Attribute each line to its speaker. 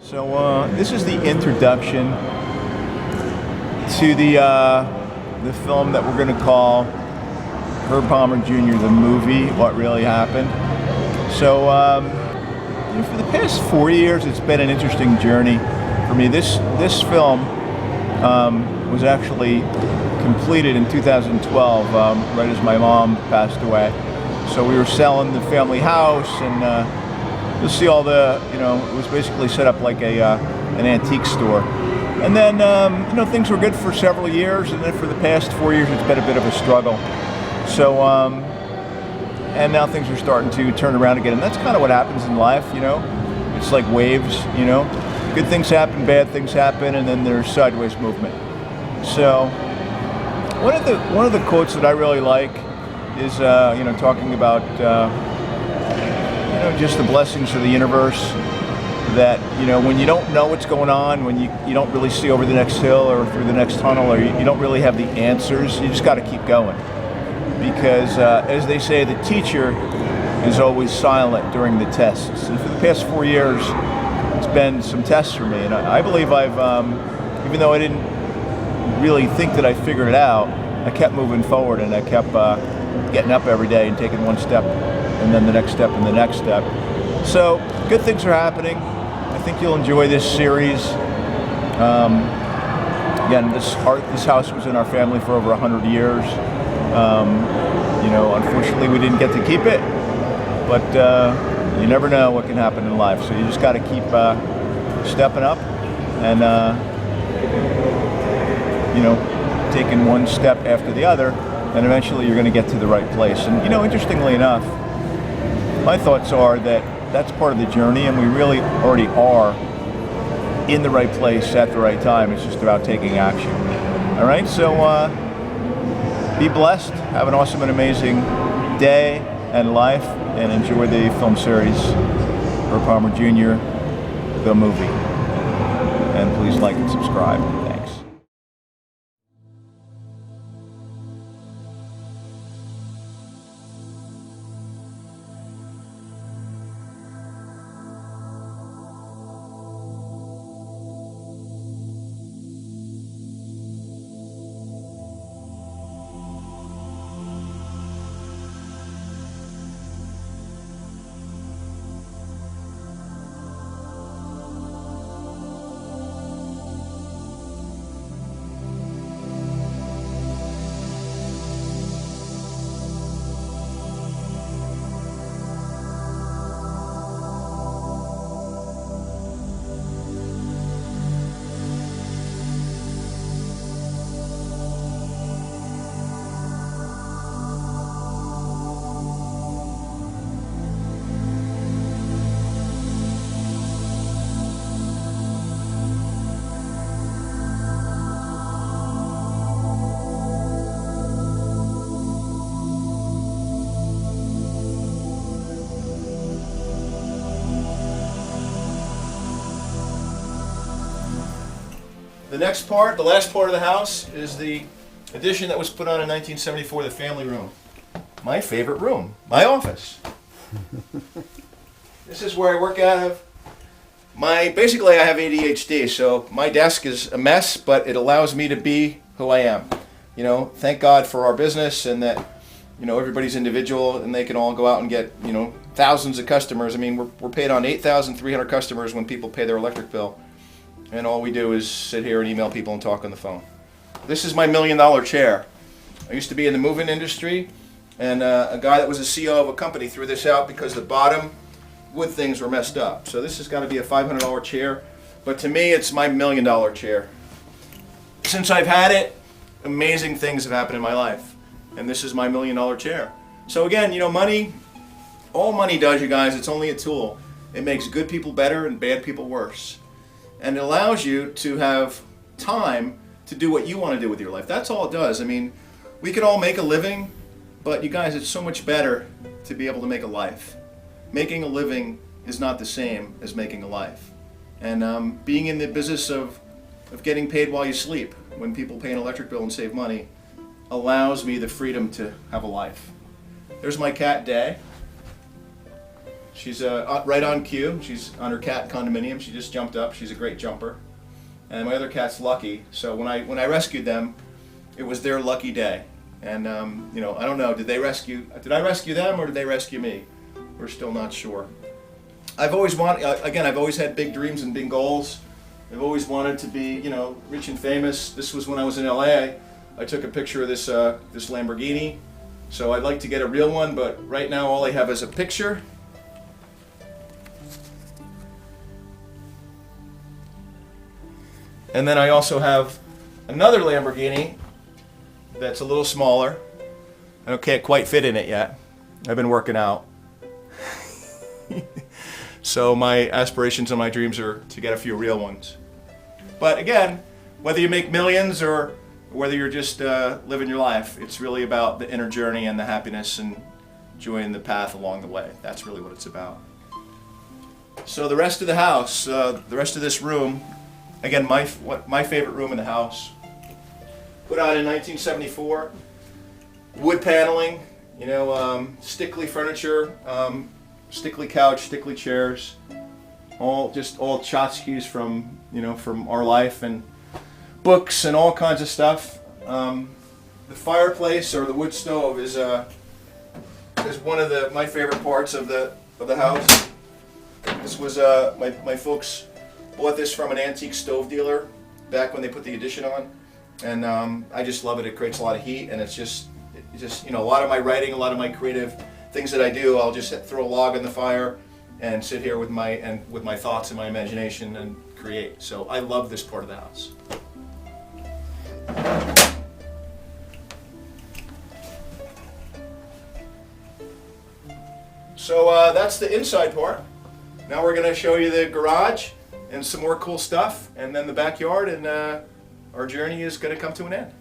Speaker 1: So this is the introduction to the film that we're going to call Herb Palmer Jr. the movie, What Really Happened. So for the past 4 years, it's been an interesting journey for me. This film was actually completed in 2012, right as my mom passed away. So we were selling the family house, and you'll see all the, it was basically set up like an antique store. And then, things were good for several years, and then for the past 4 years, it's been a bit of a struggle. So, and now things are starting to turn around again, and that's kind of what happens in life, It's like waves, Good things happen, bad things happen, and then there's sideways movement. So, one of the quotes that I really like is, talking about, just the blessings of the universe. That, when you don't know what's going on, when you don't really see over the next hill or through the next tunnel, or you don't really have the answers, you just got to keep going. Because, as they say, the teacher is always silent during the tests. And for the past 4 years, it's been some tests for me. And I believe I've, even though I didn't really think that I figured it out, I kept moving forward, and I kept getting up every day and taking one step and then the next step and the next step. So good things are happening. I think you'll enjoy this series. Again, this house was in our family for over 100 years. Unfortunately we didn't get to keep it, but you never know what can happen in life. So you just got to keep stepping up and taking one step after the other, and eventually you're going to get to the right place. And interestingly enough, my thoughts are that that's part of the journey, and we really already are in the right place at the right time. It's just about taking action. All right, so be blessed, have an awesome and amazing day and life, and enjoy the film series, Herb Palmer Jr., the movie. And please like and subscribe. Thanks. The next part, the last part of the house, is the addition that was put on in 1974, the family room. My favorite room, my office. This is where I work out of. Basically I have ADHD, so my desk is a mess, but it allows me to be who I am. Thank God for our business, and that, everybody's individual, and they can all go out and get, thousands of customers. I mean, we're paid on 8,300 customers when people pay their electric bill. And all we do is sit here and email people and talk on the phone. This is my $1 million chair. I used to be in the moving industry, and a guy that was a CEO of a company threw this out because the bottom wood things were messed up. So this has got to be a $500 chair, but to me it's my $1 million chair. Since I've had it, amazing things have happened in my life, and this is my $1 million chair. So again, money, all money does, you guys, it's only a tool. It makes good people better and bad people worse. And it allows you to have time to do what you want to do with your life. That's all it does. I mean, we could all make a living, but you guys, it's so much better to be able to make a life. Making a living is not the same as making a life. And being in the business of getting paid while you sleep, when people pay an electric bill and save money, allows me the freedom to have a life. There's my cat, Day. She's right on cue. She's on her cat condominium. She just jumped up. She's a great jumper. And my other cat's Lucky. So when I rescued them, it was their lucky day. And you know, I don't know. Did I rescue them or did they rescue me? We're still not sure. I've always I've always had big dreams and big goals. I've always wanted to be, you know, rich and famous. This was when I was in LA. I took a picture of this this Lamborghini. So I'd like to get a real one, but right now all I have is a picture. And then I also have another Lamborghini that's a little smaller. I can't quite fit in it yet. I've been working out. So my aspirations and my dreams are to get a few real ones. But again, whether you make millions or whether you're just living your life, it's really about the inner journey and the happiness and enjoying the path along the way. That's really what it's about. So the rest of the house, the rest of this room, again, my favorite room in the house. Put out in 1974. Wood paneling, you know, stickly furniture, stickly couch, stickly chairs, all tchotchkes from, you know, from our life, and books and all kinds of stuff. The fireplace or the wood stove is one of my favorite parts of the house. This was my folks bought this from an antique stove dealer back when they put the addition on, and I just love it. It creates a lot of heat, and it's just you know, a lot of my writing, a lot of my creative things that I do, I'll just throw a log in the fire and sit here with my thoughts and my imagination and create. So I love this part of the house. So that's the inside part. Now we're going to show you the garage and some more cool stuff, and then the backyard, and our journey is going to come to an end.